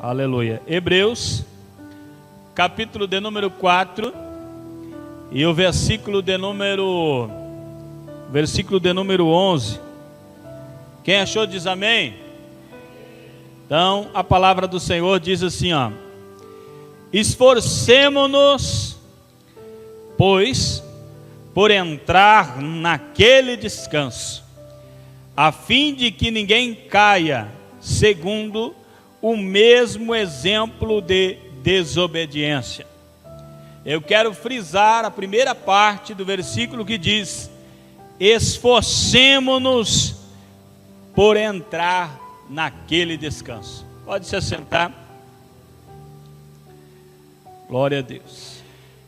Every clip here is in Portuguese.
Aleluia. Hebreus, capítulo de número 4, e o versículo de número 11. Quem achou diz amém. Então, a palavra do Senhor diz assim, ó: esforcemo-nos, pois, por entrar naquele descanso, a fim de que ninguém caia segundo o mesmo exemplo de desobediência. Eu quero frisar a primeira parte do versículo que diz: esforcemo-nos por entrar naquele descanso. Pode se assentar. Glória a Deus.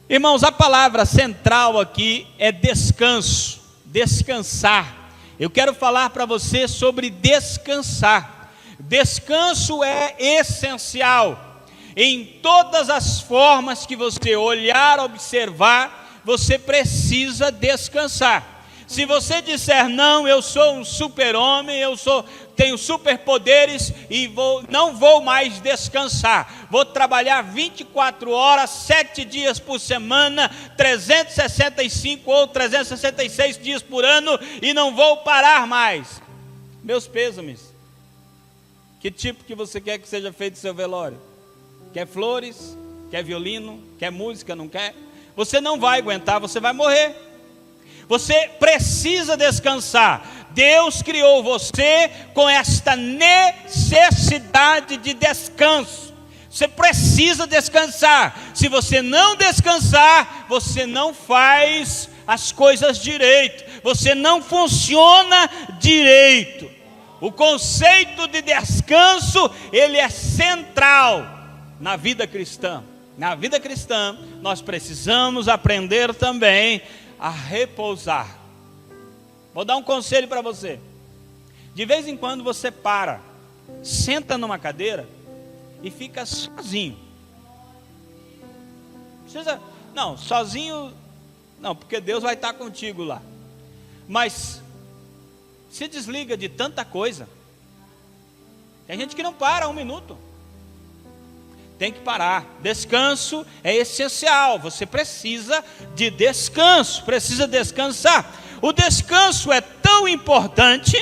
Irmãos, a palavra central aqui é descanso, descansar. Eu quero falar para você sobre descansar. Descanso é essencial. Em todas as formas que você olhar, observar, você precisa descansar. Se você disser, não, eu sou um super-homem, tenho superpoderes e não vou mais descansar, vou trabalhar 24 horas, 7 dias por semana, 365 ou 366 dias por ano e não vou parar mais. Meus pêsames. Que tipo que você quer que seja feito o seu velório? Quer flores? Quer violino? Quer música? Não quer? Você não vai aguentar, você vai morrer. Você precisa descansar. Deus criou você com esta necessidade de descanso. Você precisa descansar. Se você não descansar, você não faz as coisas direito. Você não funciona direito. O conceito de descanso, ele é central na vida cristã. Na vida cristã, nós precisamos aprender também a repousar. Vou dar um conselho para você. De vez em quando você para, senta numa cadeira e fica sozinho. Não, sozinho não, porque Deus vai estar contigo lá. Mas se desliga de tanta coisa. Tem gente que não para um minuto. Tem que parar. Descanso é essencial. Você precisa de descanso, precisa descansar. O descanso é tão importante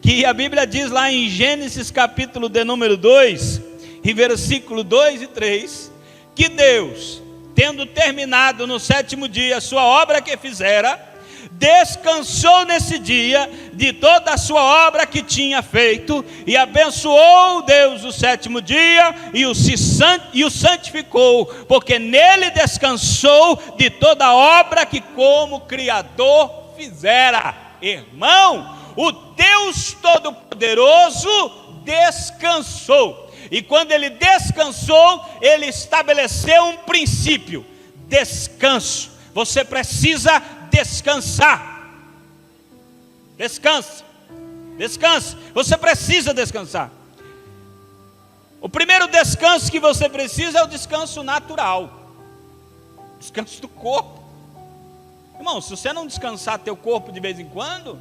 que a Bíblia diz lá em Gênesis capítulo de número 2, e versículo 2 e 3, que Deus, tendo terminado no 7º dia a sua obra que fizera, descansou nesse dia de toda a sua obra que tinha feito, e abençoou Deus o 7º dia e o santificou, porque nele descansou de toda a obra que como Criador fizera. Irmão, o Deus Todo-Poderoso descansou, e quando ele descansou, ele estabeleceu um princípio: descanso. Você precisa descansar. Descanse. Descanse. Você precisa descansar. O primeiro descanso que você precisa é o descanso natural. Descanso do corpo. Irmão, se você não descansar teu corpo de vez em quando,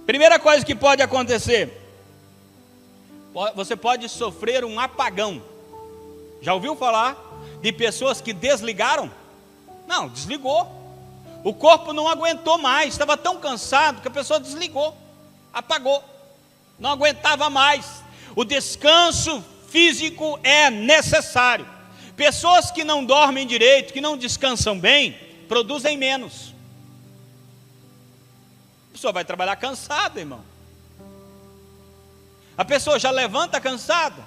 primeira coisa que pode acontecer, você pode sofrer um apagão. Já ouviu falar de pessoas que desligaram? Não, desligou. O corpo não aguentou mais, estava tão cansado que a pessoa desligou, apagou, não aguentava mais. O descanso físico é necessário. Pessoas que não dormem direito, que não descansam bem, produzem menos. A pessoa vai trabalhar cansada, irmão. A pessoa já levanta cansada,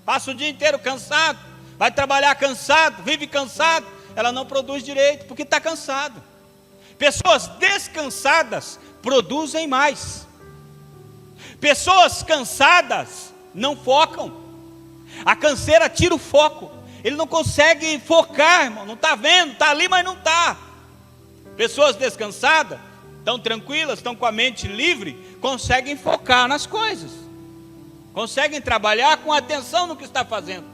passa o dia inteiro cansado, vai trabalhar cansado, vive cansado, ela não produz direito porque está cansado. Pessoas descansadas produzem mais. Pessoas cansadas não focam. A canseira tira o foco. Ele não consegue focar, irmão. Não está vendo, está ali, mas não está. Pessoas descansadas, estão tranquilas, estão com a mente livre, conseguem focar nas coisas. Conseguem trabalhar com atenção no que está fazendo.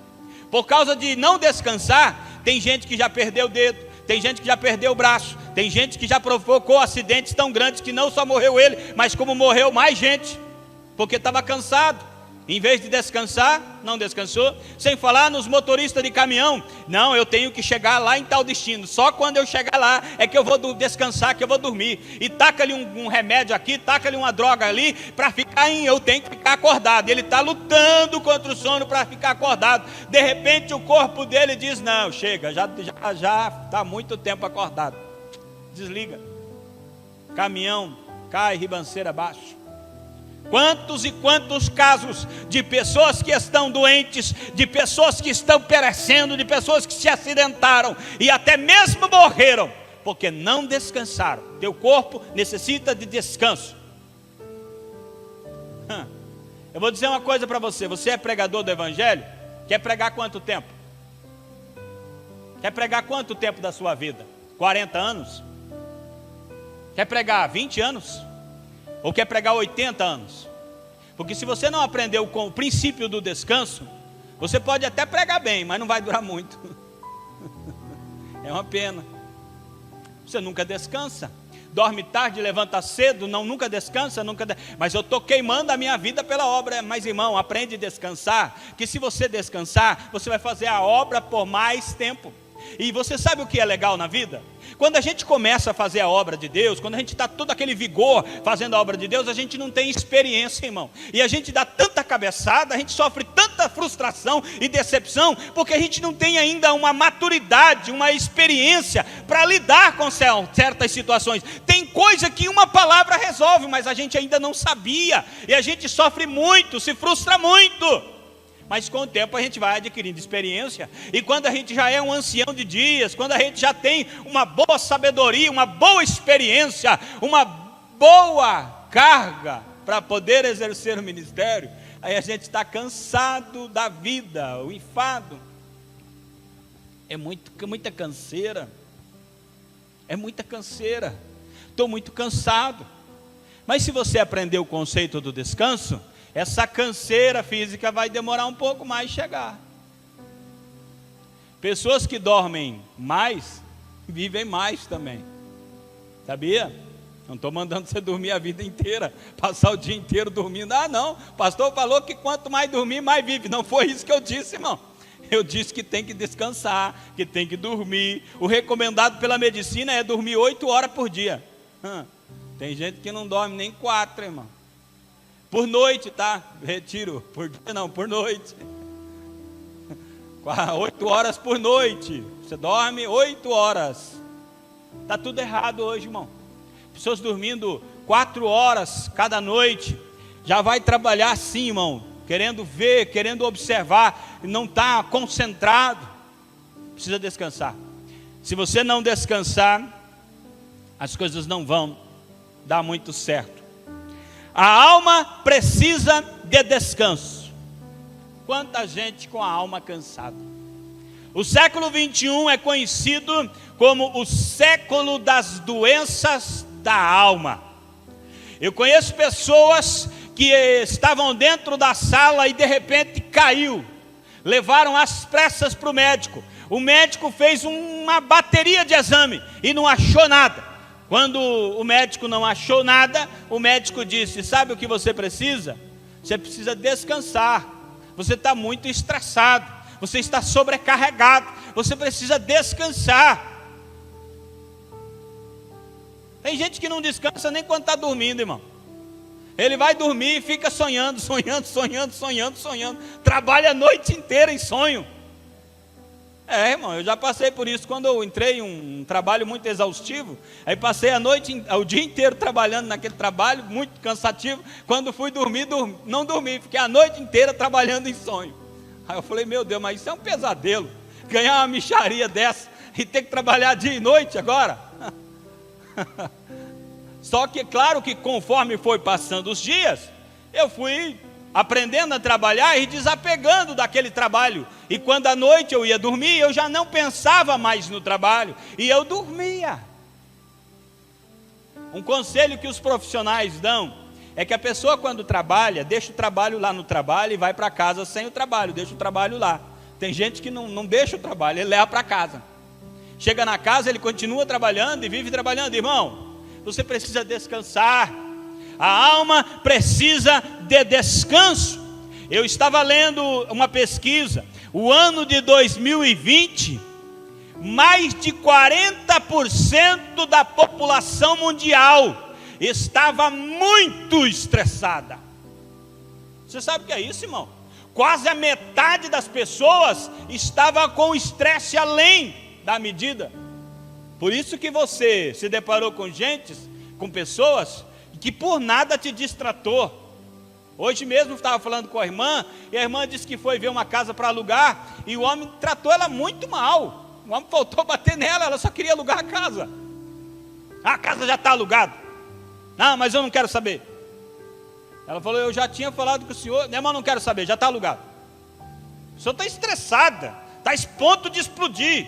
Por causa de não descansar, tem gente que já perdeu o dedo, tem gente que já perdeu o braço, tem gente que já provocou acidentes tão grandes que não só morreu ele, mas como morreu mais gente, porque estava cansado. Em vez de descansar, não descansou. Sem falar nos motoristas de caminhão. Não, eu tenho que chegar lá em tal destino. Só quando eu chegar lá é que eu vou descansar, que eu vou dormir. E taca-lhe um remédio aqui, taca-lhe uma droga ali, para ficar eu tenho que ficar acordado. Ele está lutando contra o sono para ficar acordado. De repente o corpo dele diz, não, chega, já está há muito tempo acordado. Desliga. Caminhão cai, ribanceira abaixo. Quantos e quantos casos de pessoas que estão doentes, de pessoas que estão perecendo, de pessoas que se acidentaram e até mesmo morreram, porque não descansaram. Teu corpo necessita de descanso. Eu vou dizer uma coisa para você. Você é pregador do Evangelho? Quer pregar quanto tempo? Quer pregar quanto tempo da sua vida? 40 anos? Quer pregar 20 anos? Ou quer pregar 80 anos? Porque se você não aprendeu com o princípio do descanso, você pode até pregar bem, mas não vai durar muito. É uma pena. Você nunca descansa. Dorme tarde, levanta cedo, nunca descansa, mas eu estou queimando a minha vida pela obra. Mas irmão, aprende a descansar, que se você descansar, você vai fazer a obra por mais tempo. E você sabe o que é legal na vida? Quando a gente começa a fazer a obra de Deus, quando a gente está todo aquele vigor fazendo a obra de Deus, a gente não tem experiência, irmão. E a gente dá tanta cabeçada, a gente sofre tanta frustração e decepção, porque a gente não tem ainda uma maturidade, uma experiência para lidar com certas situações. Tem coisa que uma palavra resolve, mas a gente ainda não sabia. E a gente sofre muito, se frustra muito. Mas com o tempo a gente vai adquirindo experiência. E quando a gente já é um ancião de dias, quando a gente já tem uma boa sabedoria, uma boa experiência, uma boa carga para poder exercer o ministério, aí a gente está cansado da vida, o enfado. É muita canseira. É muita canseira. Estou muito cansado. Mas se você aprender o conceito do descanso, essa canseira física vai demorar um pouco mais chegar. Pessoas que dormem mais, vivem mais também. Sabia? Não estou mandando você dormir a vida inteira, passar o dia inteiro dormindo. Ah não, o pastor falou que quanto mais dormir, mais vive. Não foi isso que eu disse, irmão. Eu disse que tem que descansar, que tem que dormir. O recomendado pela medicina é dormir 8 horas por dia. Tem gente que não dorme nem 4, irmão. Por noite, tá? Retiro. Por dia não, por noite. 8 horas por noite. Você dorme 8 horas. Está tudo errado hoje, irmão. Pessoas dormindo 4 horas cada noite. Já vai trabalhar assim, irmão. Querendo ver, querendo observar. Não está concentrado. Precisa descansar. Se você não descansar, as coisas não vão dar muito certo. A alma precisa de descanso. Quanta gente com a alma cansada. O século 21 é conhecido como o século das doenças da alma. Eu conheço pessoas que estavam dentro da sala e de repente caiu. Levaram às pressas para o médico. O médico fez uma bateria de exame e não achou nada. Quando o médico não achou nada, o médico disse, sabe o que você precisa? Você precisa descansar. Você está muito estressado. Você está sobrecarregado. Você precisa descansar. Tem gente que não descansa nem quando está dormindo, irmão. Ele vai dormir e fica sonhando. Trabalha a noite inteira em sonho. É, irmão, eu já passei por isso. Quando eu entrei em um trabalho muito exaustivo, aí passei o dia inteiro trabalhando naquele trabalho, muito cansativo. Quando fui dormir, não dormi, fiquei a noite inteira trabalhando em sonho. Aí eu falei, meu Deus, mas isso é um pesadelo, ganhar uma mixaria dessa e ter que trabalhar dia e noite agora. Só que claro que conforme foi passando os dias, eu fui aprendendo a trabalhar e desapegando daquele trabalho. E quando à noite eu ia dormir, eu já não pensava mais no trabalho. E eu dormia. Um conselho que os profissionais dão é que a pessoa quando trabalha, deixa o trabalho lá no trabalho e vai para casa sem o trabalho, deixa o trabalho lá. Tem gente que não deixa o trabalho, ele leva para casa. Chega na casa, ele continua trabalhando e vive trabalhando. Irmão, você precisa descansar. A alma precisa de descanso. Eu estava lendo uma pesquisa, o ano de 2020, mais de 40% da população mundial estava muito estressada. Você sabe o que é isso, irmão? Quase a metade das pessoas estava com estresse além da medida. Por isso que você se deparou com pessoas que por nada te distratou. Hoje mesmo eu estava falando com a irmã, e a irmã disse que foi ver uma casa para alugar, e o homem tratou ela muito mal. O homem faltou bater nela, ela só queria alugar a casa. A casa já está alugada. Não, mas eu não quero saber. Ela falou, eu já tinha falado com o senhor, né, mas não quero saber, já está alugado. O senhor está estressada, está a ponto de explodir.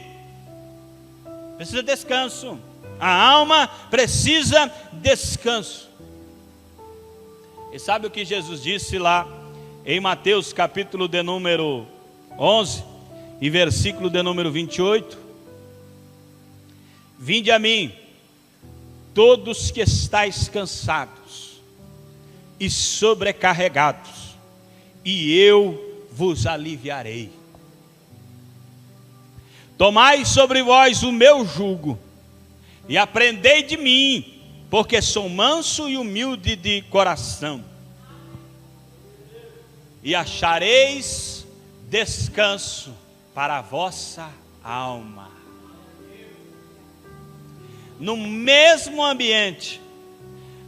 Precisa de descanso. A alma precisa de descanso. E sabe o que Jesus disse lá em Mateus capítulo de número 11 e versículo de número 28? Vinde a mim, todos que estáis cansados e sobrecarregados, e eu vos aliviarei. Tomai sobre vós o meu jugo, e aprendei de mim, porque sou manso e humilde de coração, e achareis descanso para a vossa alma. No mesmo ambiente,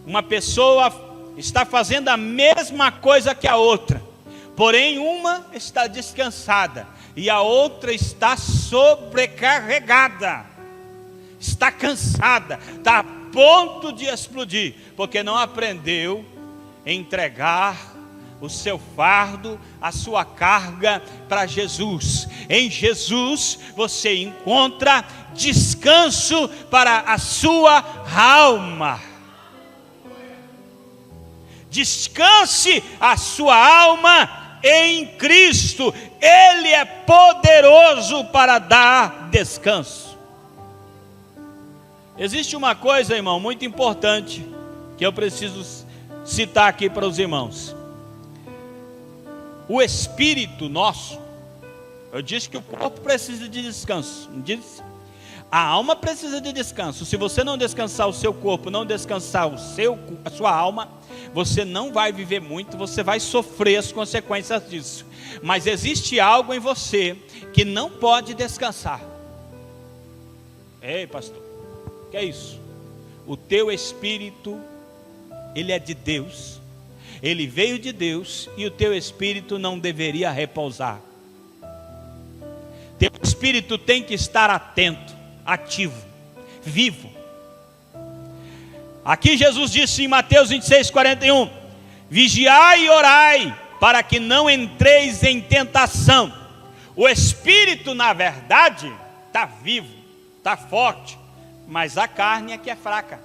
uma pessoa está fazendo a mesma coisa que a outra, porém uma está descansada e a outra está sobrecarregada, está cansada, está a ponto de explodir, porque não aprendeu a entregar o seu fardo, a sua carga para Jesus. Em Jesus você encontra descanso para a sua alma. Descanse a sua alma em Cristo. Ele é poderoso para dar descanso. Existe uma coisa, irmão, muito importante que eu preciso citar aqui para os irmãos. O espírito nosso, eu disse que o corpo precisa de descanso, não disse? A alma precisa de descanso. Se você não descansar o seu corpo, não descansar a sua alma, você não vai viver muito, você vai sofrer as consequências disso. Mas existe algo em você que não pode descansar. Ei, pastor, o que é isso? O teu espírito, ele é de Deus, ele veio de Deus, e o teu espírito não deveria repousar. Teu espírito tem que estar atento, ativo, vivo. Aqui Jesus disse em Mateus 26:41, vigiai e orai, para que não entreis em tentação. O espírito, na verdade, está vivo, está forte, mas a carne é que é fraca.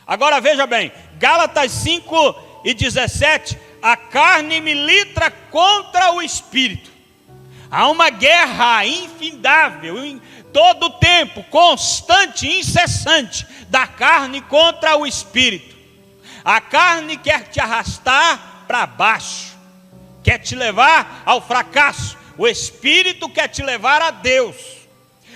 Agora veja bem, Gálatas 5:17, a carne milita contra o espírito. Há uma guerra infindável, em todo o tempo, constante, incessante, da carne contra o espírito. A carne quer te arrastar para baixo, quer te levar ao fracasso. O espírito quer te levar a Deus.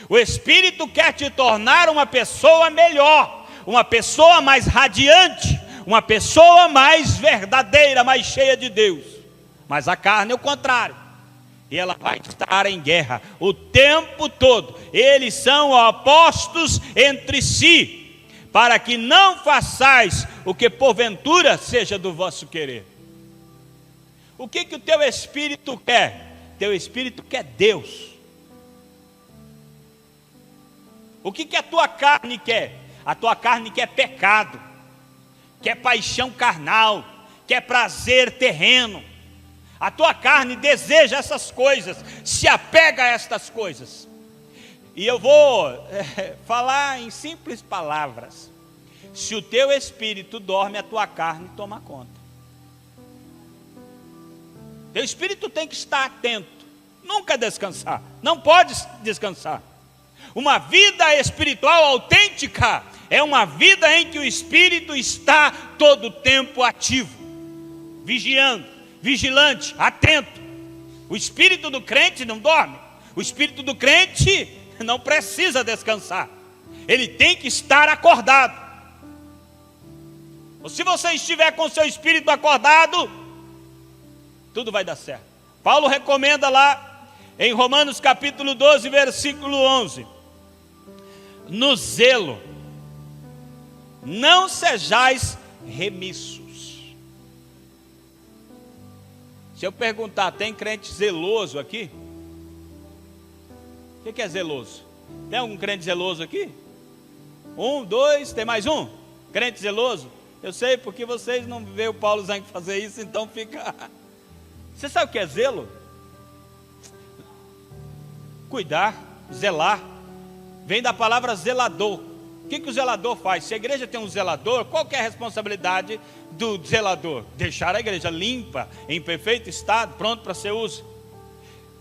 O espírito quer te tornar uma pessoa melhor, uma pessoa mais radiante, uma pessoa mais verdadeira, mais cheia de Deus. Mas a carne é o contrário. E ela vai estar em guerra o tempo todo. Eles são opostos entre si, para que não façais o que porventura seja do vosso querer. O que o teu espírito quer? Teu espírito quer Deus. O que a tua carne quer? A tua carne quer pecado, quer paixão carnal, quer prazer terreno. A tua carne deseja essas coisas, se apega a estas coisas. E eu vou falar em simples palavras. Se o teu espírito dorme, a tua carne toma conta. Teu espírito tem que estar atento, nunca descansar, não pode descansar. Uma vida espiritual autêntica é uma vida em que o espírito está todo o tempo ativo. vigiando, vigilante, atento. O espírito do crente não dorme. O espírito do crente não precisa descansar. Ele tem que estar acordado. Se você estiver com seu espírito acordado, tudo vai dar certo. Paulo recomenda lá em Romanos capítulo 12, versículo 11: no zelo não sejais remissos. Se eu perguntar, tem crente zeloso aqui? O que é zeloso? Tem algum crente zeloso aqui? 1, 2, tem mais um? Crente zeloso? Eu sei porque vocês não veem o Paulo Zanck fazer isso, então fica... Você sabe o que é zelo? Cuidar, zelar. Vem da palavra zelador. O que o zelador faz? Se a igreja tem um zelador, qual que é a responsabilidade do zelador? Deixar a igreja limpa, em perfeito estado, pronto para ser uso.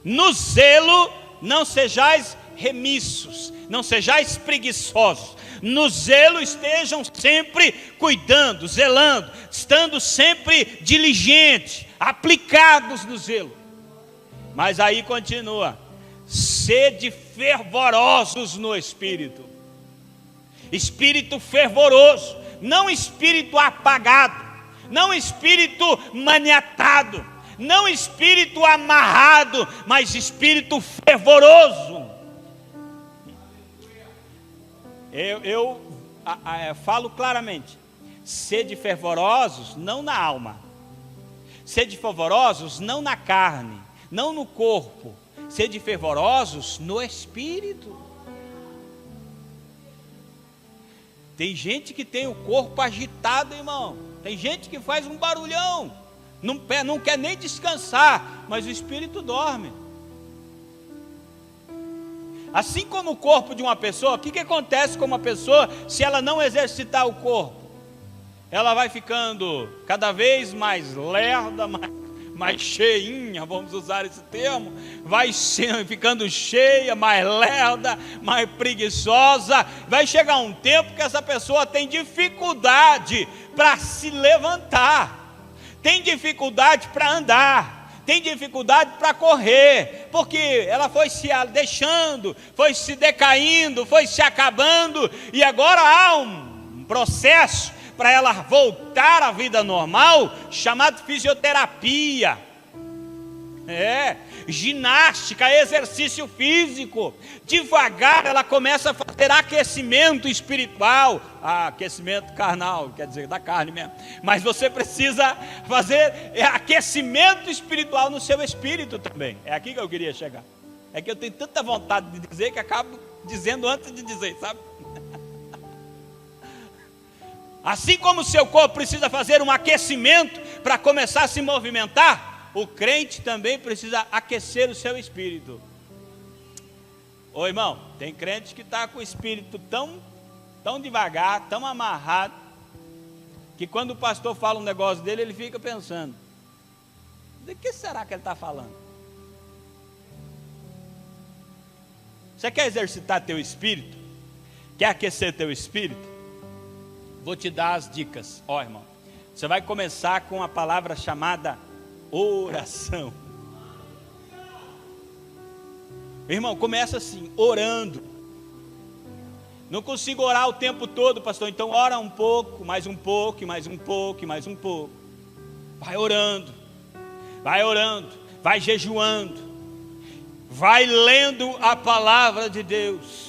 No zelo não sejais remissos, não sejais preguiçosos. No zelo estejam sempre cuidando, zelando, estando sempre diligentes, aplicados no zelo. Mas aí continua: sede fervorosos no espírito. Espírito fervoroso, não espírito apagado, não espírito maniatado, não espírito amarrado, mas espírito fervoroso. Eu falo claramente: sede fervorosos não na alma, sede fervorosos não na carne, não no corpo, sede fervorosos no espírito. Tem gente que tem o corpo agitado, irmão. Tem gente que faz um barulhão, não quer nem descansar, mas o espírito dorme. Assim como o corpo de uma pessoa, o que acontece com uma pessoa se ela não exercitar o corpo? Ela vai ficando cada vez mais lerda, mais cheinha, vamos usar esse termo, vai ficando cheia, mais lerda, mais preguiçosa. Vai chegar um tempo que essa pessoa tem dificuldade para se levantar, tem dificuldade para andar, tem dificuldade para correr, porque ela foi se deixando, foi se decaindo, foi se acabando, e agora há um processo para ela voltar à vida normal, chamado fisioterapia, ginástica, exercício físico. Devagar ela começa a fazer aquecimento espiritual, aquecimento carnal, quer dizer, da carne mesmo, mas você precisa fazer aquecimento espiritual no seu espírito também. É aqui que eu queria chegar. É que eu tenho tanta vontade de dizer que acabo dizendo antes de dizer, sabe? Assim como o seu corpo precisa fazer um aquecimento para começar a se movimentar, o crente também precisa aquecer o seu espírito. Ô irmão, tem crente que está com o espírito tão devagar, tão amarrado, que quando o pastor fala um negócio dele, ele fica pensando: de que será que ele está falando? Você quer exercitar teu espírito? Quer aquecer teu espírito? Vou te dar as dicas. Ó, irmão, você vai começar com a palavra chamada oração. Irmão, começa assim, orando. Não consigo orar o tempo todo, pastor. Então ora um pouco, mais um pouco, mais um pouco, mais um pouco. Vai orando, vai jejuando, vai lendo a palavra de Deus.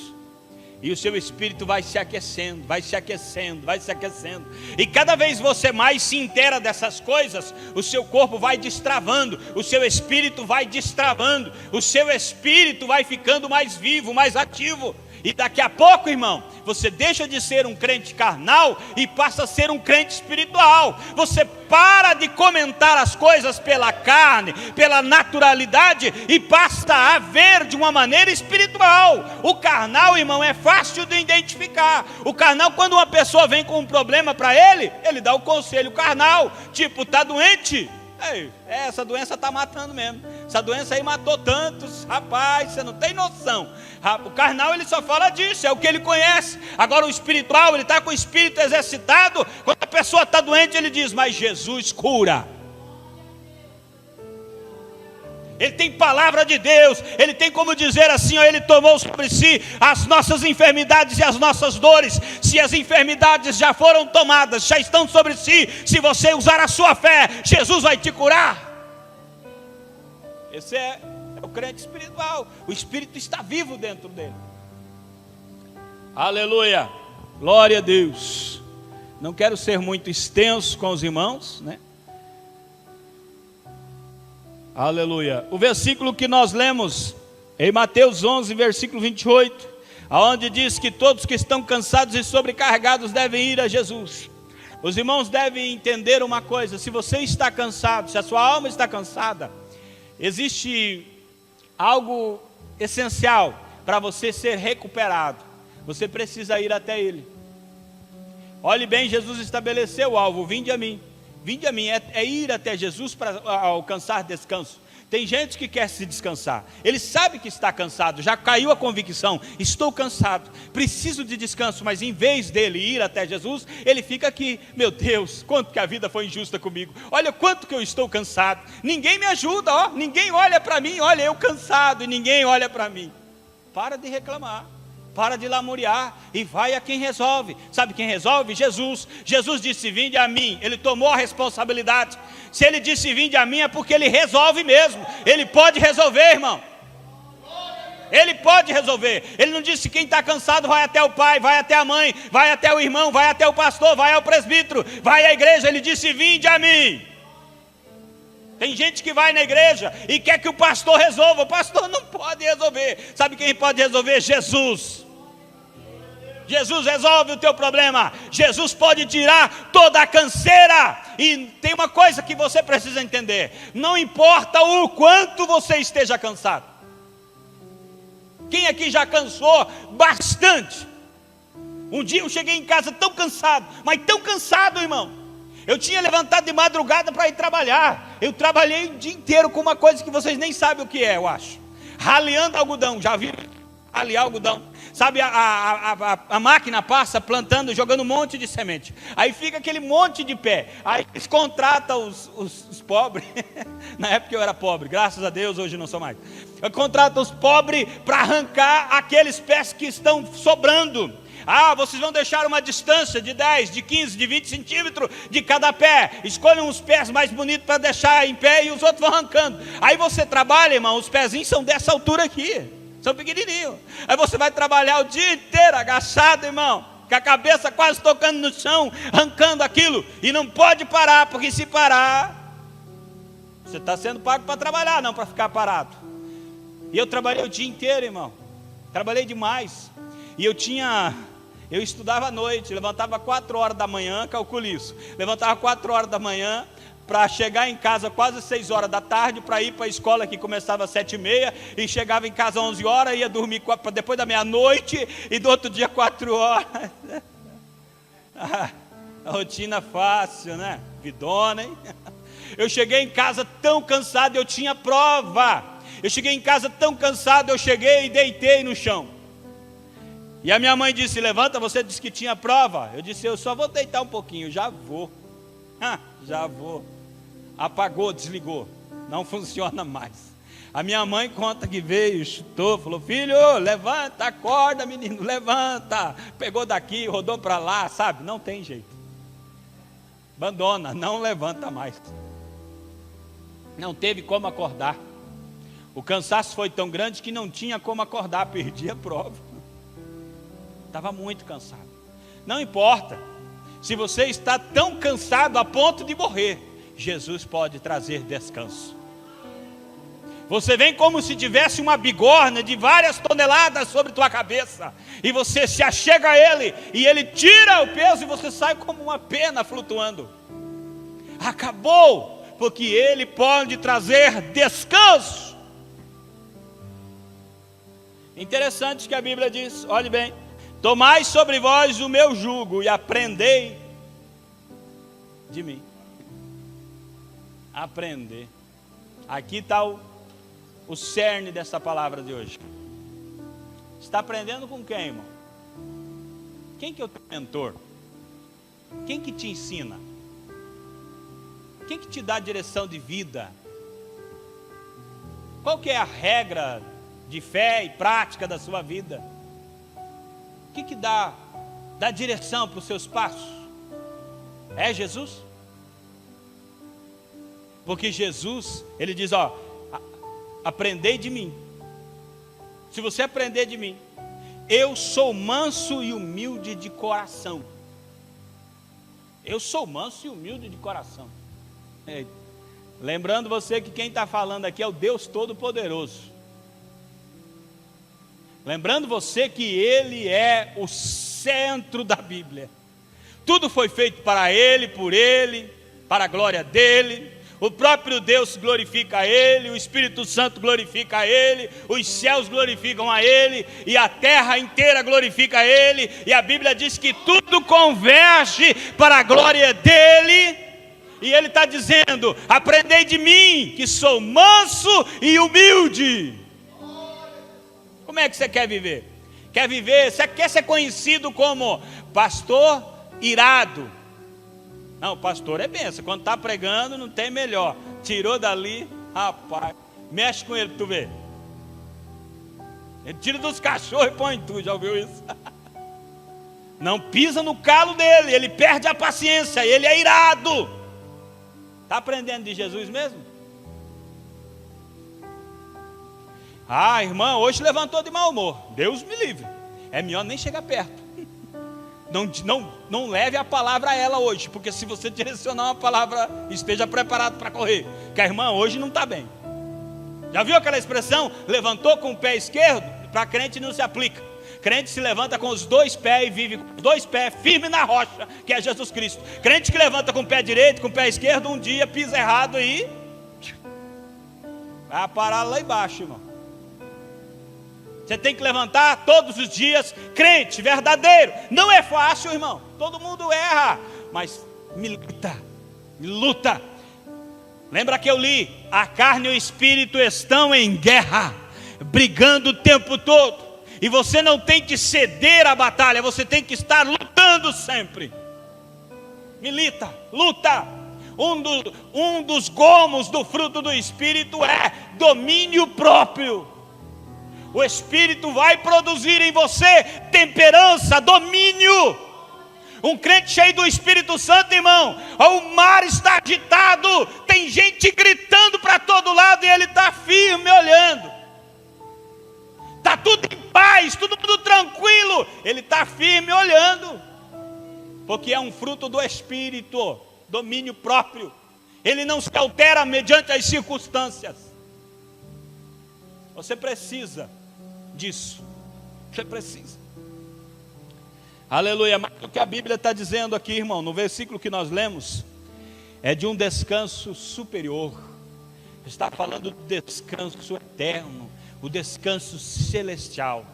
E o seu espírito vai se aquecendo, vai se aquecendo, vai se aquecendo. E cada vez você mais se inteira dessas coisas, o seu corpo vai destravando, o seu espírito vai destravando, o seu espírito vai ficando mais vivo, mais ativo. E daqui a pouco, irmão, você deixa de ser um crente carnal e passa a ser um crente espiritual. Você para de comentar as coisas pela carne, pela naturalidade, e passa a ver de uma maneira espiritual. O carnal, irmão, é fácil de identificar. O carnal, quando uma pessoa vem com um problema para ele dá o conselho carnal, tipo, está doente? Ei, essa doença está matando mesmo. Essa doença aí matou tantos, rapaz, você não tem noção. O carnal, ele só fala disso, é o que ele conhece. Agora o espiritual, ele está com o espírito exercitado. Quando a pessoa está doente, ele diz: mas Jesus cura. Ele tem palavra de Deus, Ele tem como dizer assim, ó, Ele tomou sobre si as nossas enfermidades e as nossas dores. Se as enfermidades já foram tomadas, já estão sobre si, se você usar a sua fé, Jesus vai te curar. Esse é o crente espiritual, o Espírito está vivo dentro dele. Aleluia, glória a Deus. Não quero ser muito extenso com os irmãos, né? Aleluia. O versículo que nós lemos em Mateus 11, versículo 28, aonde diz que todos que estão cansados e sobrecarregados devem ir a Jesus. Os irmãos devem entender uma coisa: se você está cansado, se a sua alma está cansada, existe algo essencial para você ser recuperado. Você precisa ir até Ele. Olhe bem, Jesus estabeleceu o alvo: vinde a mim. Vinde a mim, é ir até Jesus para alcançar descanso. Tem gente que quer se descansar, ele sabe que está cansado, já caiu a convicção: estou cansado, preciso de descanso. Mas em vez dele ir até Jesus, ele fica aqui: meu Deus, quanto que a vida foi injusta comigo, olha quanto que eu estou cansado, ninguém me ajuda, ó, ninguém olha para mim, olha eu cansado e ninguém olha para mim. Para de reclamar, para de lamuriar e vai a quem resolve. Sabe quem resolve? Jesus. Jesus disse: vinde a mim. Ele tomou a responsabilidade. Se ele disse vinde a mim, é porque ele resolve mesmo. Ele pode resolver, irmão. Ele pode resolver. Ele não disse: quem está cansado vai até o pai, vai até a mãe, vai até o irmão, vai até o pastor, vai ao presbítero, vai à igreja. Ele disse: vinde a mim. Tem gente que vai na igreja e quer que o pastor resolva. O pastor não pode resolver. Sabe quem pode resolver? Jesus. Jesus resolve o teu problema. Jesus pode tirar toda a canseira. E tem uma coisa que você precisa entender: não importa o quanto você esteja cansado. Quem aqui já cansou bastante? Um dia eu cheguei em casa tão cansado, mas tão cansado, irmão. Eu tinha levantado de madrugada para ir trabalhar. Eu trabalhei o dia inteiro com uma coisa que vocês nem sabem o que é, eu acho. Raleando algodão. Já viram ralear algodão? Sabe, a máquina passa plantando, jogando um monte de semente. Aí fica aquele monte de pé. Aí eles contratam os pobres. Na época eu era pobre, graças a Deus, hoje não sou mais. Contratam os pobres para arrancar aqueles pés que estão sobrando. Ah, vocês vão deixar uma distância de 10, de 15, de 20 centímetros de cada pé. Escolham os pés mais bonitos para deixar em pé e os outros vão arrancando. Aí você trabalha, irmão, os pezinhos são dessa altura aqui. São pequenininhos. Aí você vai trabalhar o dia inteiro agachado, irmão, com a cabeça quase tocando no chão, arrancando aquilo. E não pode parar, porque se parar, você está sendo pago para trabalhar, não para ficar parado. E eu trabalhei o dia inteiro, irmão. Trabalhei demais. E eu estudava à noite, levantava 4 horas da manhã, calcule isso. Levantava 4 horas da manhã, para chegar em casa quase 6 horas da tarde, para ir para a escola que começava às 7h30, e chegava em casa às 11 horas, ia dormir depois da meia-noite, e do outro dia 4 horas. A rotina fácil, né? Vidona, hein? Eu cheguei em casa tão cansado, eu tinha prova. Eu cheguei em casa tão cansado, eu cheguei e deitei no chão. E a minha mãe disse: levanta, você disse que tinha prova. Eu disse: eu só vou deitar um pouquinho, já vou. Já vou. Apagou, desligou, não funciona mais. A minha mãe conta que veio, chutou, falou: filho, levanta, acorda menino, levanta. Pegou daqui, rodou para lá, sabe, não tem jeito. Abandona, não levanta mais. Não teve como acordar. O cansaço foi tão grande que não tinha como acordar, perdi a prova. Estava muito cansado. Não importa, se você está tão cansado a ponto de morrer, Jesus pode trazer descanso. Você vem como se tivesse uma bigorna de várias toneladas sobre tua cabeça, e você se achega a Ele, e Ele tira o peso, e você sai como uma pena flutuando. Acabou, porque Ele pode trazer descanso. Interessante que a Bíblia diz, olhe bem: tomai sobre vós o meu jugo e aprendei de mim. Aprender. Aqui está o cerne dessa palavra de hoje. Está aprendendo com quem, irmão? Quem que é o teu mentor? Quem que te ensina? Quem que te dá direção de vida? Qual que é a regra de fé e prática da sua vida? O que dá direção para os seus passos? É Jesus? Porque Jesus, ele diz, aprendei de mim. Se você aprender de mim, eu sou manso e humilde de coração. Eu sou manso e humilde de coração. Lembrando você que quem está falando aqui é o Deus Todo-Poderoso. Lembrando você que Ele é o centro da Bíblia. Tudo foi feito para Ele, por Ele, para a glória dEle. O próprio Deus glorifica a Ele, o Espírito Santo glorifica a Ele, os céus glorificam a Ele, e a terra inteira glorifica a Ele, e a Bíblia diz que tudo converge para a glória dEle, e Ele está dizendo, aprendei de mim, que sou manso e humilde. Como é que você quer viver? Quer viver, você quer ser conhecido como pastor irado? Não, pastor é benção, quando está pregando não tem melhor. Tirou dali, rapaz, mexe com ele para tu ver. Ele tira dos cachorros e põe em tu, já ouviu isso? Não pisa no calo dele, ele perde a paciência, ele é irado. Está aprendendo de Jesus mesmo? Ah, irmã, hoje levantou de mau humor. Deus me livre. É melhor nem chegar perto. Não leve a palavra a ela hoje, porque se você direcionar uma palavra, esteja preparado para correr, que a irmã hoje não está bem. Já viu aquela expressão, levantou com o pé esquerdo? Para crente não se aplica. Crente se levanta com os dois pés e vive com os dois pés firme na rocha, que é Jesus Cristo. Crente que levanta com o pé direito, com o pé esquerdo, um dia pisa errado e vai parar lá embaixo, irmão. Você tem que levantar todos os dias, crente, verdadeiro. Não é fácil, irmão. Todo mundo erra, mas luta. Lembra que eu li? A carne e o espírito estão em guerra, brigando o tempo todo. E você não tem que ceder à batalha, você tem que estar lutando sempre. Milita, luta. Um dos gomos do fruto do espírito é domínio próprio. O Espírito vai produzir em você temperança, domínio. Um crente cheio do Espírito Santo, irmão, o mar está agitado, tem gente gritando para todo lado e ele está firme olhando. Está tudo em paz, tudo tranquilo, ele está firme olhando. Porque é um fruto do Espírito, domínio próprio. Ele não se altera mediante as circunstâncias. Você precisa disso. Você precisa. Aleluia. Mas o que a Bíblia está dizendo aqui, irmão, no versículo que nós lemos, é de um descanso superior. Está falando do descanso eterno, o descanso celestial.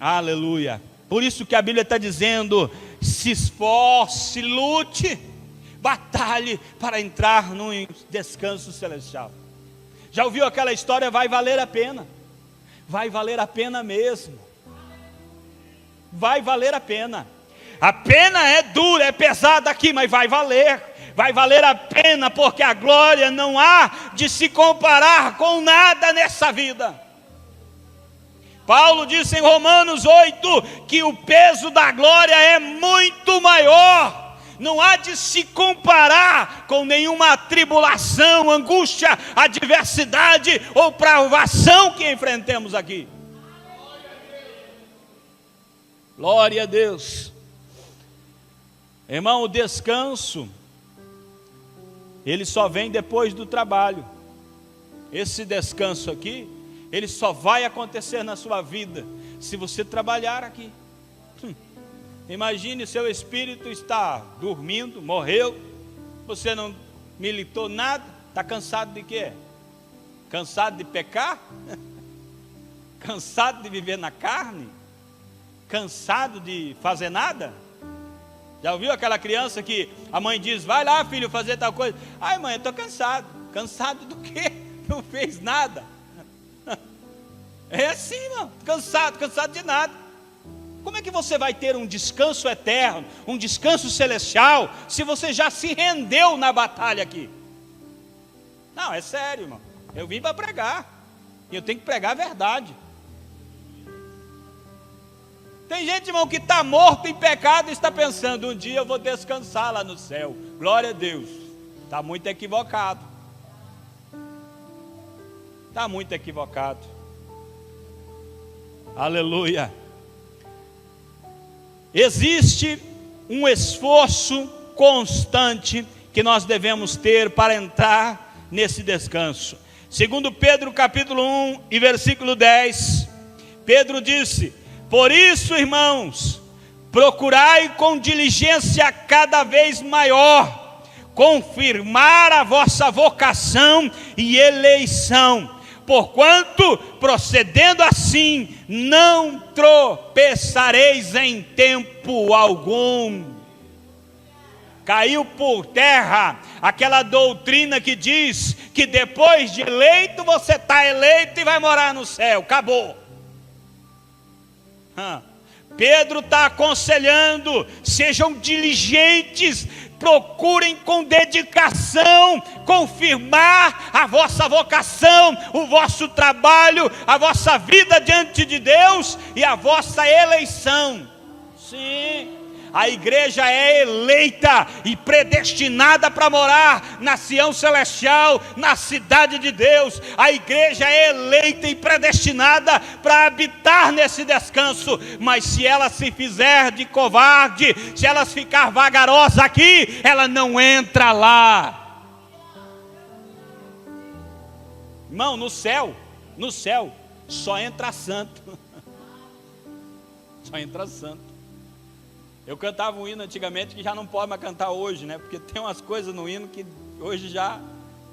Aleluia. Por isso que a Bíblia está dizendo, se esforce, lute, batalhe para entrar num descanso celestial. Já ouviu aquela história? Vai valer a pena. Vai valer a pena mesmo. Vai valer a pena. A pena é dura, é pesada aqui, mas vai valer. Vai valer a pena, porque a glória não há de se comparar com nada nessa vida. Paulo disse em Romanos 8 que o peso da glória é muito maior. Não há de se comparar com nenhuma tribulação, angústia, adversidade ou provação que enfrentemos aqui. Glória a Deus. Irmão, o descanso, ele só vem depois do trabalho. Esse descanso aqui, ele só vai acontecer na sua vida se você trabalhar aqui. Imagine, seu espírito está dormindo, morreu, você não militou nada, está cansado de quê? Cansado de pecar? Cansado de viver na carne? Cansado de fazer nada? Já ouviu aquela criança que a mãe diz, vai lá filho fazer tal coisa? Ai mãe, eu estou cansado. Cansado do quê? Não fez nada. É assim, irmão, cansado de nada. Como é que você vai ter um descanso eterno, um descanso celestial, se você já se rendeu na batalha aqui? Não, é sério, irmão. Eu vim para pregar. E eu tenho que pregar a verdade. Tem gente, irmão, que está morto em pecado e está pensando, um dia eu vou descansar lá no céu. Glória a Deus. Está muito equivocado. Está muito equivocado. Aleluia. Existe um esforço constante que nós devemos ter para entrar nesse descanso. Segundo Pedro capítulo 1 e versículo 10, Pedro disse: por isso, irmãos, procurai com diligência cada vez maior confirmar a vossa vocação e eleição, porquanto, procedendo assim, não tropeçareis em tempo algum. Caiu por terra aquela doutrina que diz que depois de eleito, você está eleito e vai morar no céu. Acabou. Pedro está aconselhando: sejam diligentes, procurem com dedicação confirmar a vossa vocação, o vosso trabalho, a vossa vida diante de Deus e a vossa eleição. Sim, a igreja é eleita e predestinada para morar na Sião Celestial, na cidade de Deus. A igreja é eleita e predestinada para habitar nesse descanso. Mas se ela se fizer de covarde, se ela ficar vagarosa aqui, ela não entra lá. Irmão, no céu, só entra santo. Só entra santo. Eu cantava um hino antigamente que já não pode mais cantar hoje, né? Porque tem umas coisas no hino que hoje já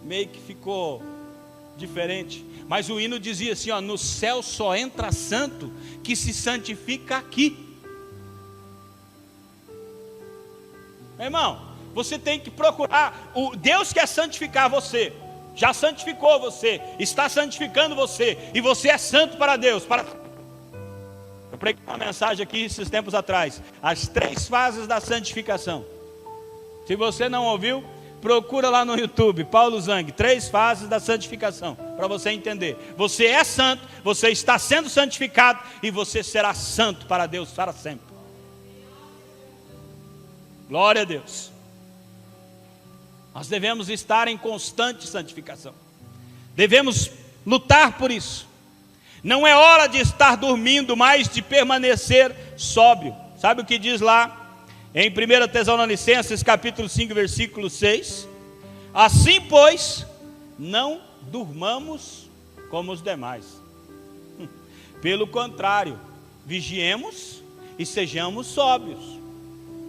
meio que ficou diferente. Mas o hino dizia assim, ó: no céu só entra santo que se santifica aqui. Meu irmão, você tem que procurar. O Deus quer santificar você. Já santificou você, está santificando você, e você é santo para Deus. Eu preguei uma mensagem aqui esses tempos atrás, as 3 fases da santificação. Se você não ouviu, procura lá no YouTube, Paulo Zang, 3 fases da santificação, para você entender. Você é santo, você está sendo santificado, e você será santo para Deus para sempre. Glória a Deus. Nós devemos estar em constante santificação. Devemos lutar por isso. Não é hora de estar dormindo, mas de permanecer sóbrio. Sabe o que diz lá em 1 Tessalonicenses capítulo 5, versículo 6? Assim, pois, não durmamos como os demais. Pelo contrário, vigiemos e sejamos sóbrios.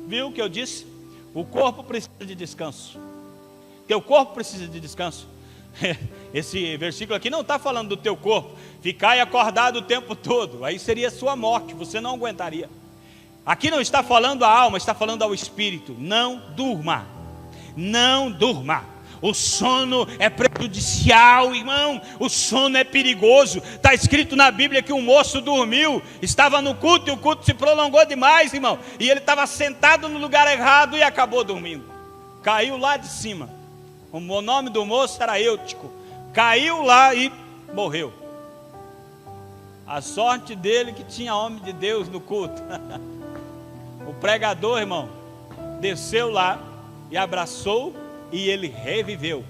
Viu o que eu disse? O corpo precisa de descanso. Teu corpo precisa de descanso. Esse versículo aqui não está falando do teu corpo. Ficar acordado o tempo todo, aí seria sua morte, você não aguentaria. Aqui não está falando a alma, está falando ao espírito. Não durma. Não durma. O sono é prejudicial, irmão. O sono é perigoso. Está escrito na Bíblia que um moço dormiu, estava no culto e o culto se prolongou demais, irmão. E ele estava sentado no lugar errado e acabou dormindo. Caiu lá de cima. O nome do moço era Eutico. Caiu lá e morreu. A sorte dele que tinha homem de Deus no culto. O pregador, irmão, desceu lá e abraçou e ele reviveu.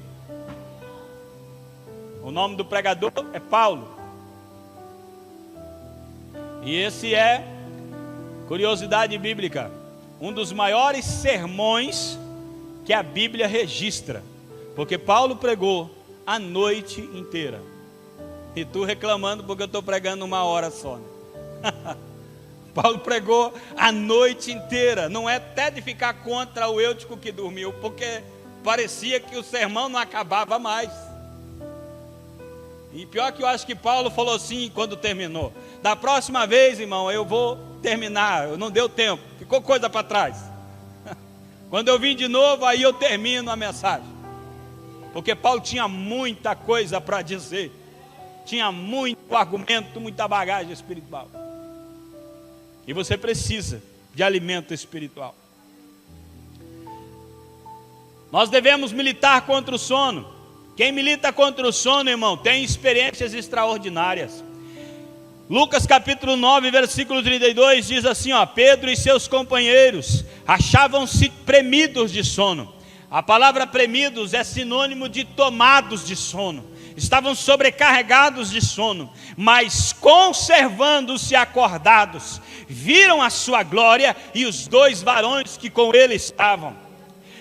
O nome do pregador é Paulo. E esse é, curiosidade bíblica, um dos maiores sermões que a Bíblia registra. Porque Paulo pregou a noite inteira. E tu reclamando porque eu estou pregando 1 hora só, né? Paulo pregou a noite inteira. Não é até de ficar contra o Eutico que dormiu, porque parecia que o sermão não acabava mais. E pior que eu acho que Paulo falou assim quando terminou: da próxima vez, irmão, eu vou terminar. Não deu tempo, ficou coisa para trás. Quando eu vim de novo, aí eu termino a mensagem. Porque Paulo tinha muita coisa para dizer. Tinha muito argumento, muita bagagem espiritual. E você precisa de alimento espiritual. Nós devemos militar contra o sono. Quem milita contra o sono, irmão, tem experiências extraordinárias. Lucas capítulo 9, versículo 32 diz assim, Pedro e seus companheiros achavam-se premidos de sono. A palavra premidos é sinônimo de tomados de sono. Estavam sobrecarregados de sono, mas conservando-se acordados, viram a sua glória e os 2 varões que com ele estavam.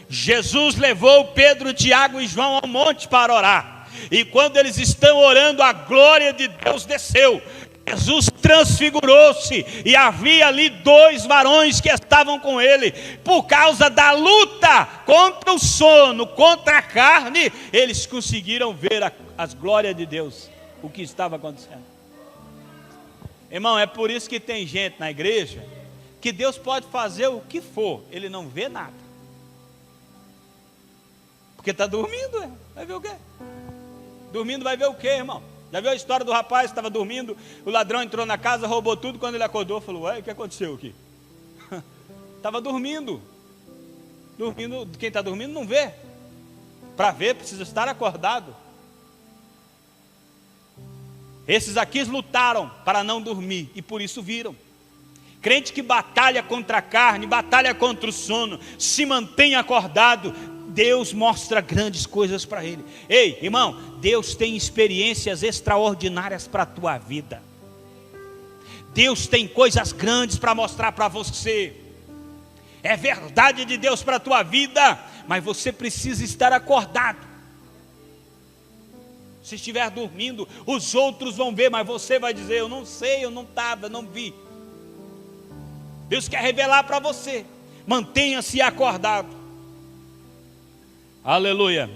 Jesus levou Pedro, Tiago e João ao monte para orar. E quando eles estão orando, a glória de Deus desceu. Jesus transfigurou-se e havia ali 2 varões que estavam com ele. Por causa da luta contra o sono, contra a carne, eles conseguiram ver as glórias de Deus, o que estava acontecendo. Irmão, é por isso que tem gente na igreja que Deus pode fazer o que for, ele não vê nada. Porque está dormindo, vai ver o quê? Dormindo vai ver o quê, irmão? Já viu a história do rapaz que estava dormindo, o ladrão entrou na casa, roubou tudo, quando ele acordou, falou, ué, o que aconteceu aqui? Estava dormindo. Quem está dormindo não vê. Para ver, precisa estar acordado. Esses aqui lutaram para não dormir, e por isso viram. Crente que batalha contra a carne, batalha contra o sono, se mantém acordado, Deus mostra grandes coisas para ele. Ei, irmão, Deus tem experiências extraordinárias para a tua vida. Deus tem coisas grandes para mostrar para você. É verdade de Deus para a tua vida, mas você precisa estar acordado. Se estiver dormindo, os outros vão ver, mas você vai dizer, eu não sei, eu não estava, não vi. Deus quer revelar para você. Mantenha-se acordado. Aleluia.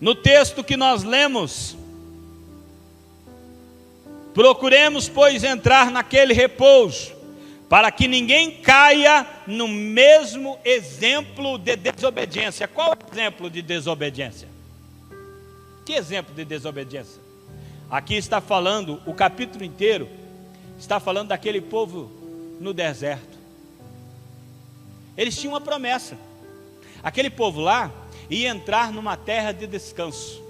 No texto que nós lemos, procuremos, pois, entrar naquele repouso, para que ninguém caia no mesmo exemplo de desobediência. Qual é o exemplo de desobediência? Que exemplo de desobediência? Aqui está falando, o capítulo inteiro, está falando daquele povo no deserto. Eles tinham uma promessa. Aquele povo lá ia entrar numa terra de descanso.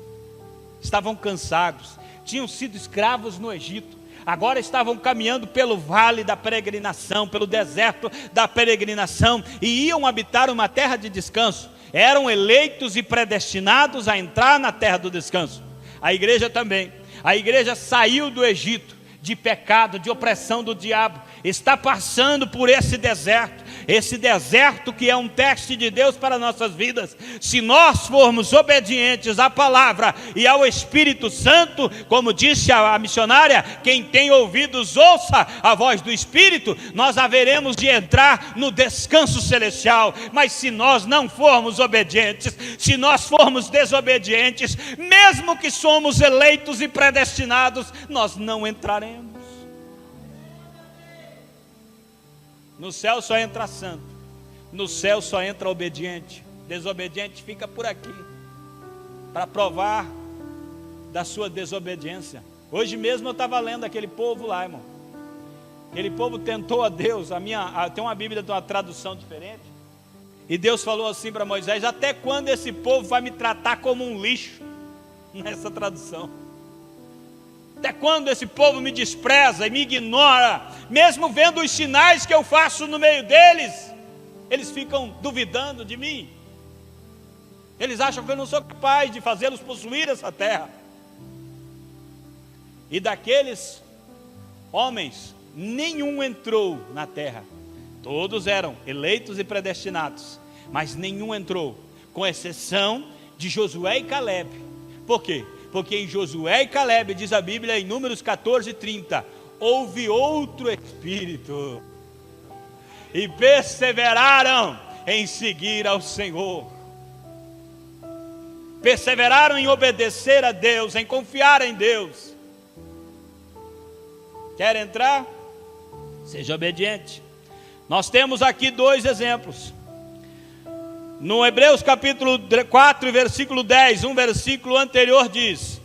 Estavam cansados, tinham sido escravos no Egito. Agora estavam caminhando pelo vale da peregrinação, pelo deserto da peregrinação, e iam habitar uma terra de descanso. Eram eleitos e predestinados a entrar na terra do descanso. A igreja também. A igreja saiu do Egito, de pecado, de opressão do diabo. Está passando por esse deserto que é um teste de Deus para nossas vidas. Se nós formos obedientes à palavra e ao Espírito Santo, como disse a missionária, quem tem ouvidos ouça a voz do Espírito, nós haveremos de entrar no descanso celestial. Mas se nós não formos obedientes, se nós formos desobedientes, mesmo que somos eleitos e predestinados, nós não entraremos. No céu só entra santo, no céu só entra obediente. Desobediente fica por aqui, para provar da sua desobediência. Hoje mesmo eu estava lendo aquele povo lá, irmão. Aquele povo tentou a Deus. Tem uma Bíblia de uma tradução diferente, e Deus falou assim para Moisés, até quando esse povo vai me tratar como um lixo? Nessa tradução, até quando esse povo me despreza e me ignora, mesmo vendo os sinais que eu faço no meio deles, eles ficam duvidando de mim. Eles acham que eu não sou capaz de fazê-los possuir essa terra. E daqueles homens, nenhum entrou na terra. Todos eram eleitos e predestinados, mas nenhum entrou, com exceção de Josué e Caleb. Por quê? Porque em Josué e Caleb, diz a Bíblia em Números 14:30, houve outro espírito, e perseveraram em seguir ao Senhor. Perseveraram em obedecer a Deus, em confiar em Deus. Quer entrar? Seja obediente. Nós temos aqui 2 exemplos. No Hebreus capítulo 4, versículo 10, um versículo anterior diz: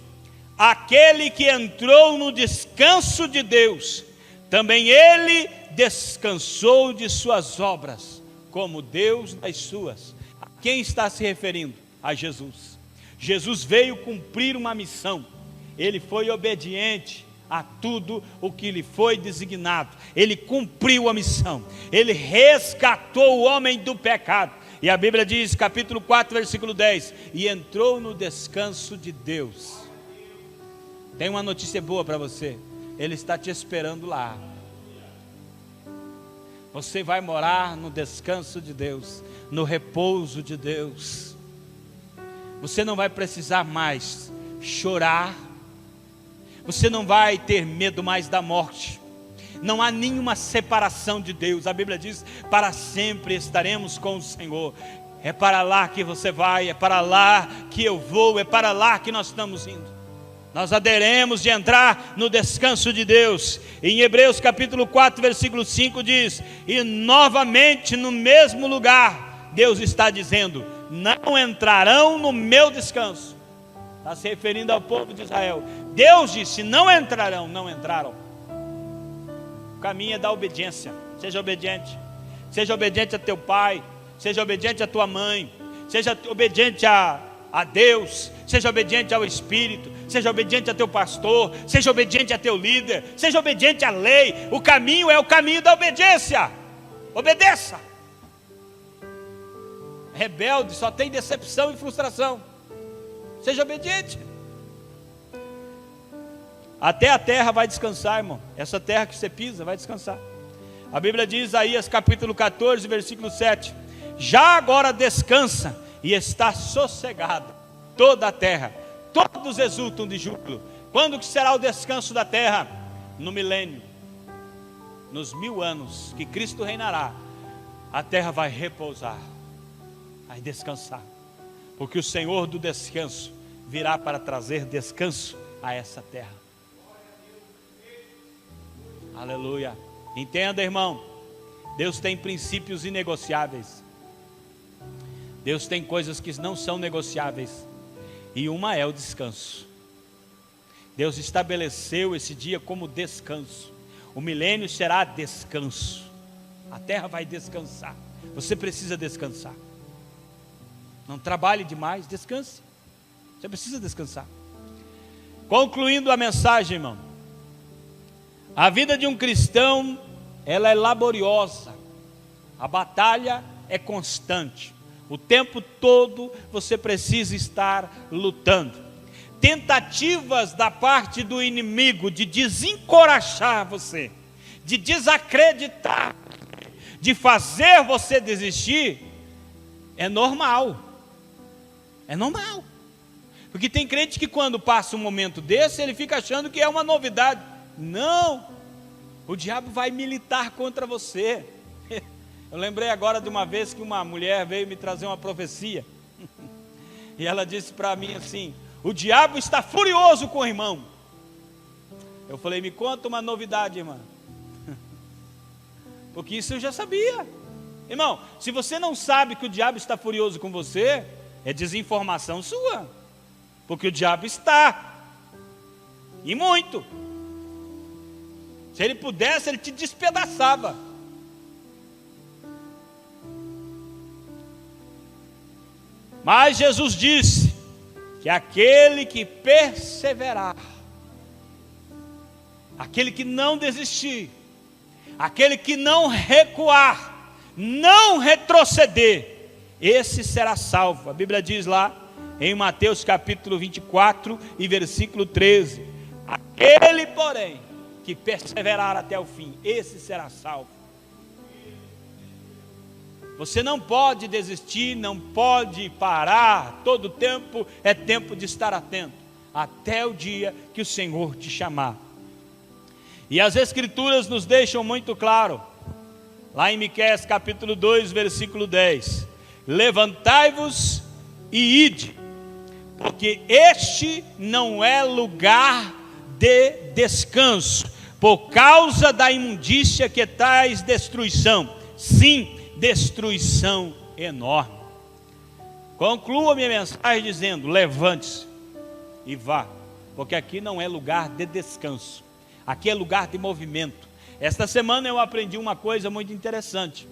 aquele que entrou no descanso de Deus, também ele descansou de suas obras, como Deus das suas. A quem está se referindo? A Jesus. Jesus veio cumprir uma missão. Ele foi obediente a tudo o que lhe foi designado. Ele cumpriu a missão. Ele resgatou o homem do pecado. E a Bíblia diz, capítulo 4, versículo 10, e entrou no descanso de Deus. Tem uma notícia boa para você. Ele está te esperando lá. Você vai morar no descanso de Deus, no repouso de Deus. Você não vai precisar mais chorar. Você não vai ter medo mais da morte. Não há nenhuma separação de Deus. A Bíblia diz, para sempre estaremos com o Senhor. É para lá que você vai, é para lá que eu vou, é para lá que nós estamos indo. Nós haveremos de entrar no descanso de Deus. Em Hebreus capítulo 4, versículo 5 diz, e novamente no mesmo lugar, Deus está dizendo, não entrarão no meu descanso. Está se referindo ao povo de Israel. Deus disse, não entrarão, não entraram. O caminho é da obediência. Seja obediente. Seja obediente a teu pai. Seja obediente a tua mãe. Seja obediente a Deus. Seja obediente ao Espírito. Seja obediente a teu pastor. Seja obediente a teu líder. Seja obediente à lei. O caminho é o caminho da obediência. Obedeça. Rebelde só tem decepção e frustração. Seja obediente. Até a terra vai descansar, irmão. Essa terra que você pisa vai descansar. A Bíblia diz, Isaías capítulo 14, versículo 7. Já agora descansa e está sossegada toda a terra. Todos exultam de júbilo. Quando que será o descanso da terra? No milênio. Nos 1000 anos que Cristo reinará, a terra vai repousar. Vai descansar. Porque o Senhor do descanso virá para trazer descanso a essa terra. Aleluia. Entenda, irmão, Deus tem princípios inegociáveis. Deus tem coisas que não são negociáveis. E uma é o descanso. Deus estabeleceu esse dia como descanso. O milênio será descanso. A terra vai descansar. Você precisa descansar. Não trabalhe demais, descanse. Você precisa descansar. Concluindo a mensagem, irmão. A vida de um cristão, ela é laboriosa. A batalha é constante. O tempo todo você precisa estar lutando. Tentativas da parte do inimigo de desencorajar você, de desacreditar, de fazer você desistir, é normal. É normal. Porque tem crente que quando passa um momento desse, ele fica achando que é uma novidade. Não, o diabo vai militar contra você. Eu lembrei agora de uma vez que uma mulher veio me trazer uma profecia. E ela disse para mim assim, o diabo está furioso com o irmão. Eu falei, me conta uma novidade, irmã. Porque isso eu já sabia. Irmão, se você não sabe que o diabo está furioso com você, é desinformação sua. Porque o diabo está. E muito. Se ele pudesse, ele te despedaçava. Mas Jesus disse que aquele que perseverar, aquele que não desistir, aquele que não recuar, não retroceder, esse será salvo. A Bíblia diz lá em Mateus capítulo 24 e versículo 13, aquele porém que perseverar até o fim, esse será salvo. Você não pode desistir, não pode parar, todo tempo é tempo de estar atento, até o dia que o Senhor te chamar. E as Escrituras nos deixam muito claro, lá em Miqueias capítulo 2, versículo 10, levantai-vos e ide, porque este não é lugar de descanso, por causa da imundícia que traz destruição, sim, destruição enorme. Concluo a minha mensagem dizendo, levante-se e vá, porque aqui não é lugar de descanso, aqui é lugar de movimento. Esta semana eu aprendi uma coisa muito interessante,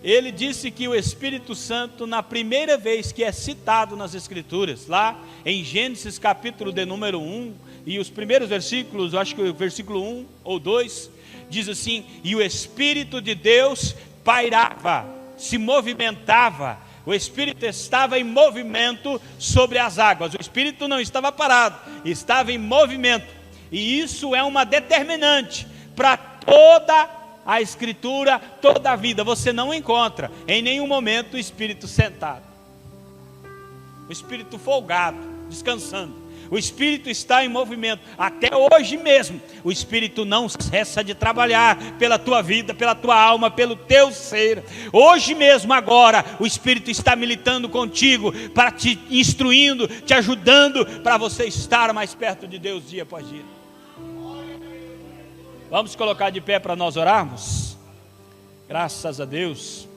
ele disse que o Espírito Santo, na primeira vez que é citado nas Escrituras, lá em Gênesis capítulo de número 1, e os primeiros versículos, eu acho que o versículo 1 ou 2, diz assim: e o Espírito de Deus pairava, se movimentava, o Espírito estava em movimento sobre as águas. O Espírito não estava parado, estava em movimento, e isso é uma determinante para toda a Escritura, toda a vida. Você não encontra em nenhum momento o Espírito sentado, o Espírito folgado, descansando. O Espírito está em movimento. Até hoje mesmo o Espírito não cessa de trabalhar pela tua vida, pela tua alma, pelo teu ser. Hoje mesmo, agora, o Espírito está militando contigo, para te instruindo, te ajudando, para você estar mais perto de Deus dia após dia. Vamos colocar de pé para nós orarmos? Graças a Deus.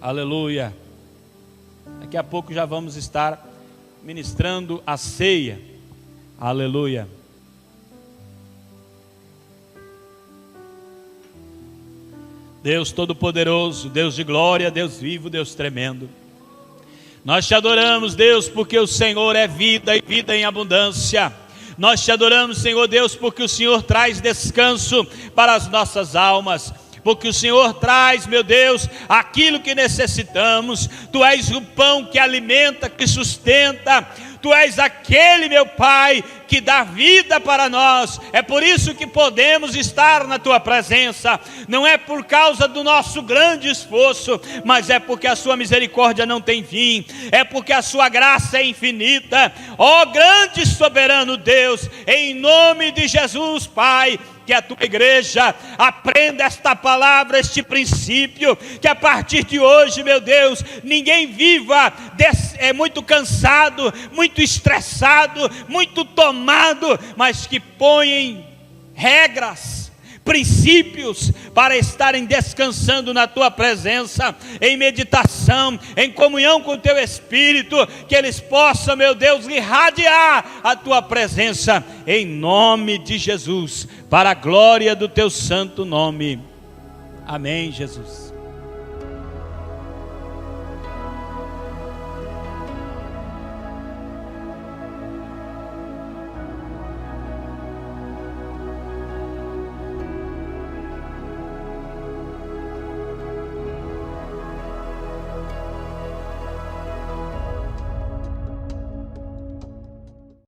Aleluia. Daqui a pouco já vamos estar ministrando a ceia. Aleluia. Deus Todo-Poderoso, Deus de glória, Deus vivo, Deus tremendo, nós te adoramos, Deus, porque o Senhor é vida e vida em abundância. Nós te adoramos, Senhor Deus, porque o Senhor traz descanso para as nossas almas, porque o Senhor traz, meu Deus, aquilo que necessitamos. Tu és o pão que alimenta, que sustenta. Tu és aquele, meu Pai, que dá vida para nós. É por isso que podemos estar na Tua presença. Não é por causa do nosso grande esforço, mas é porque a Sua misericórdia não tem fim. É porque a Sua graça é infinita. Ó grande e soberano Deus, em nome de Jesus, Pai, que a tua igreja aprenda esta palavra, este princípio, que a partir de hoje, meu Deus, ninguém viva muito cansado, muito estressado, muito tomado, mas que ponham regras, princípios para estarem descansando na tua presença, em meditação, em comunhão com o teu Espírito, que eles possam, meu Deus, irradiar a tua presença, em nome de Jesus, para a glória do teu santo nome. Amém, Jesus.